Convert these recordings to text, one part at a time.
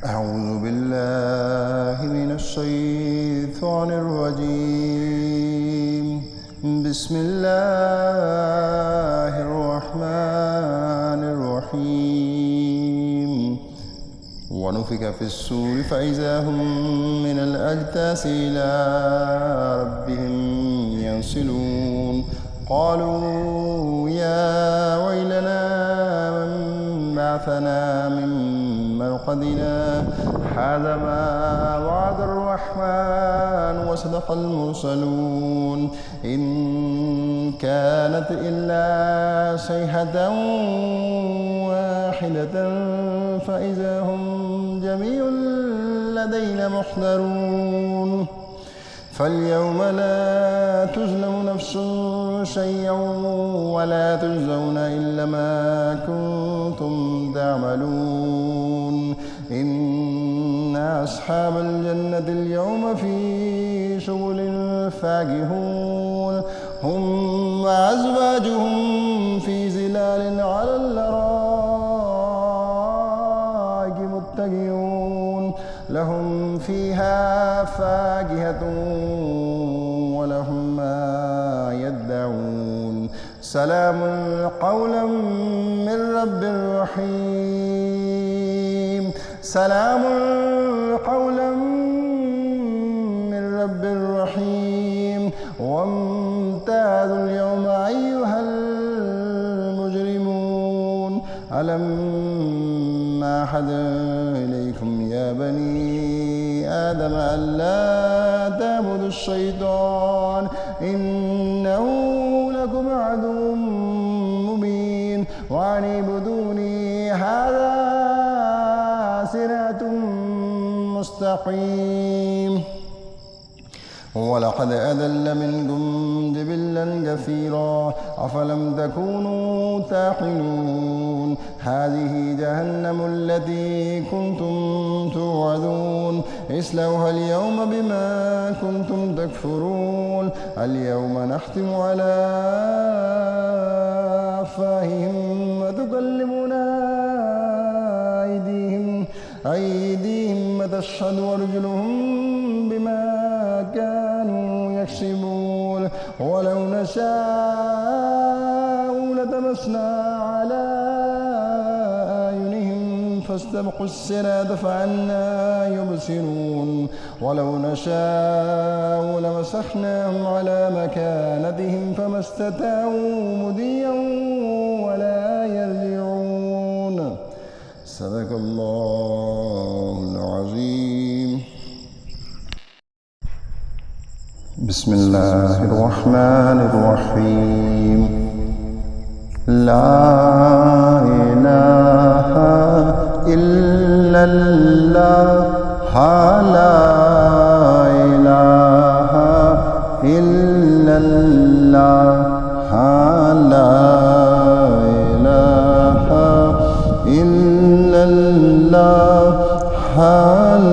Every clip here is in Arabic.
أعوذ بالله من الشيطان الرجيم. بسم الله الرحمن الرحيم. ونفخ في الصور فإذا هم من الأجداث إلى ربهم ينسلون. قالوا يا ويلنا من بعثنا من مرقدنا هذا ما وعد الرحمن وصدق المرسلون. إن كانت إلا صيحة واحدة فإذا هم جميع لدينا محضرون. فاليوم لا تظلم نفس شيئا ولا تجزون إلا ما كنتم تعملون. إن أصحاب الجنة اليوم في شغل فاكهون. هم وأزواجهم في ظلال على الأرائك متكئون. لهم فيها فاكهة ولهم ما يدعون. سلام قولا من رب رحيم. سلام قولا من رب رحيم. وامتازوا اليوم أيها المجرمون. ألم أحد إليكم يا بني آدم ألا تعبدوا الشيطان إنه لكم عدو مبين وأن اعبدوني هذا صراط مستقيم. ولقد أضل منكم جبلا كثيرا أفلم تكونوا تعقلون. هذه جهنم التي كنتم توعدون اصلوها اليوم بما كنتم تكفرون. اليوم نختم على أفواههم وتكلمنا أيديهم وتشهد أرجلهم بما كانوا يكسبون. ولو نشاء لطمسنا على أعينهم فاستبقوا الصراط فأنى يبصرون. ولو نشاء لمسخناهم على مكانتهم فما استطاعوا مضيا ولا يرجعون. صدق الله العظيم. بسم الله الرحمن الرحيم. لا إله إلا الله. لا إله إلا الله. لا إله إلا الله.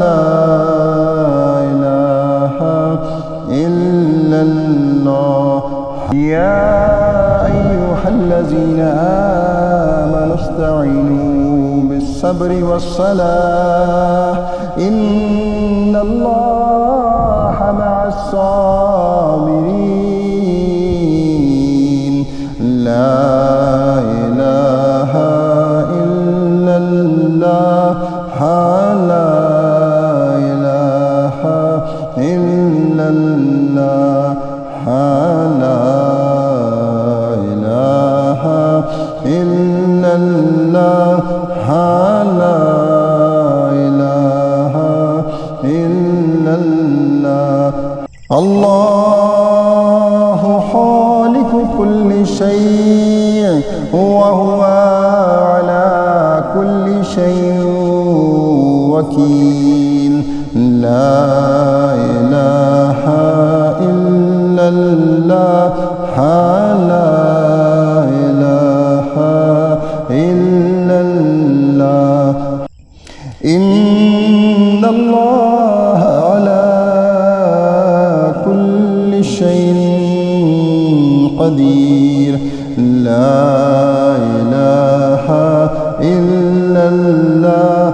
لا إله إلا الله. يا أيها الذين آمنوا استعينوا بالصبر والصلاة إن الله مع الصابرين. لا إله إلا الله. لا إله إلا الله. لا إله إلا الله. لا إله إلا الله. الله خالق كل شيء وهو على كل شيء وكيل. لا إله إلا الله. لا إله إلا الله. إن الله على كل شيء قدير. لا إله إلا الله.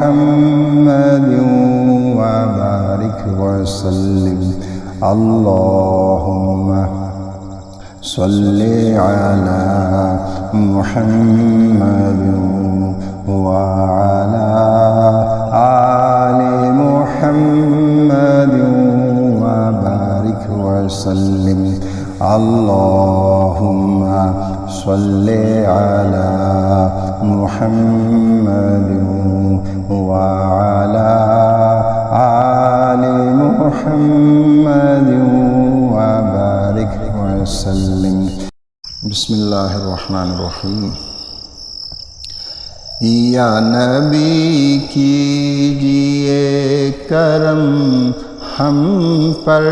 محمد وبارك وسلم اللهم صل على محمد وعلى آل محمد وبارك وسلم اللهم صل على محمد وعلى آل محمد وبارك وسلم بسم الله الرحمن الرحيم یا نبی کیجئے کرم ہم پر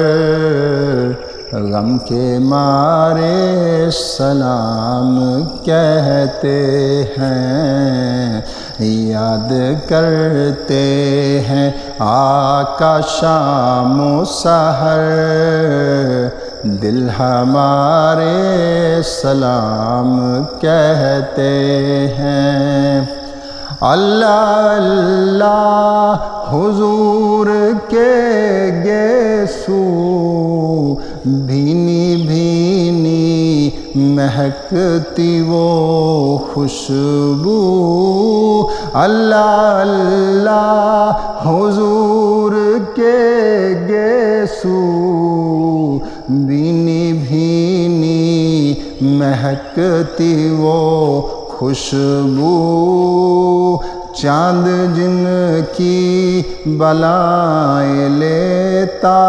غم کے مارے سلام کہتے ہیں یاد کرتے ہیں آقا شام و سحر دل ہمارے سلام کہتے ہیں اللہ اللہ حضور کے گیسو بھینی بھینی مہکتی وہ خوشبو اللہ اللہ حضور کے گیسو بھینی بھینی مہکتی وہ خوشبو چاند جن کی بلائیں لیتا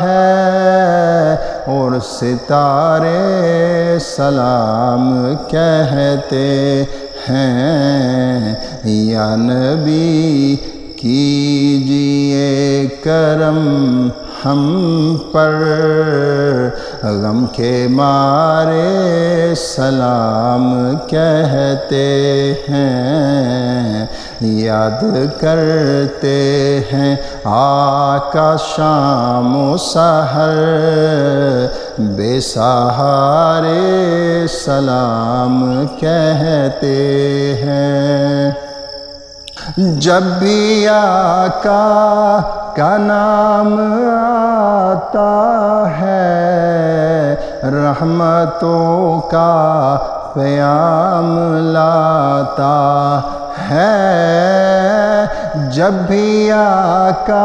ہے اور ستارے سلام کہتے ہیں یا نبی کیجئے کرم ہم پر غم کے مارے سلام کہتے ہیں یاد کرتے ہیں آقا شام و سحر بے سہارے سلام کہتے ہیں جب بھی آقا کا نام آتا ہے رحمتوں کا پیام لاتا ہے جب بھی آقا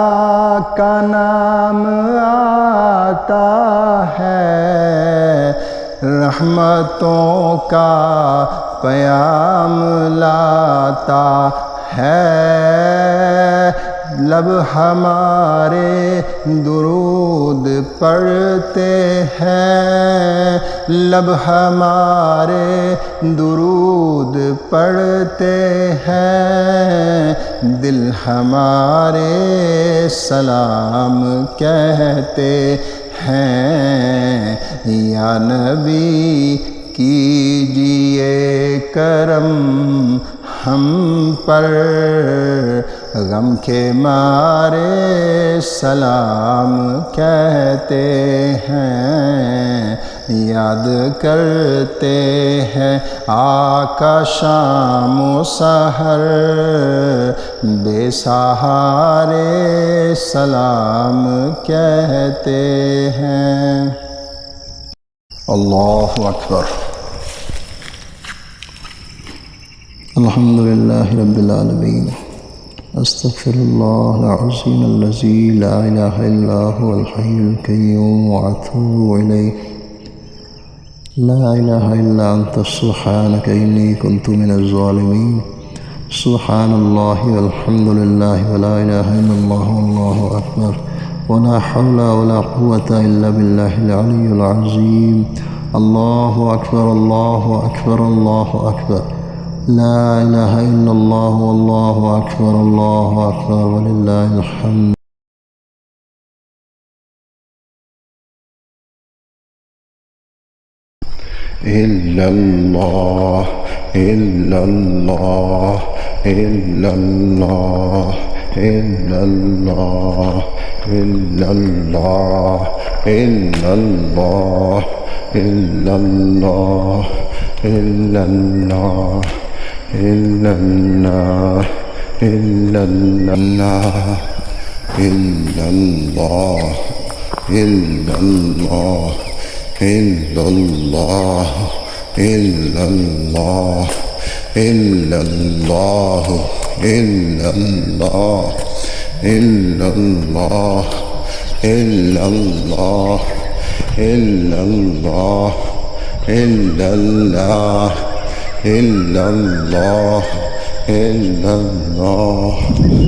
کا نام آتا ہے رحمتوں کا پیام لاتا ہے لب ہمارے درود پڑھتے ہیں لب ہمارے درود پڑھتے ہیں دل ہمارے سلام کہتے ہیں یا نبی کیجئے کرم ہم پر غم کے مارے سلام کہتے ہیں یاد کرتے ہیں آقا شام و سحر بے سہارے سلام کہتے ہیں اللہ اکبر الحمد للہ رب العالمین استغفر اللہ العظیم الذی لا الہ الا هو الحی القیوم واتوب الیہ لا الہ الا انت سبحانک انی کنت من الظالمین سبحان اللہ والحمد للہ ولا الہ الا اللہ واللہ اکبر ولا حول ولا قوة الا باللہ العلی العظیم اللہ اکبر اللہ اکبر اللہ اکبر لا الہ الا اللہ واللہ اکبر وللہ الحمد الا اللہ الا اللہ الا اللہ الا اللہ الا اللہ الا اللہ الا اللہ الا اللہ إلا الله إلا الله إلا الله إلا الله إلا الله إلا الله إلا الله إلا الله إلا الله إلا الله إلا الله إلا الله إلا الله إلا الله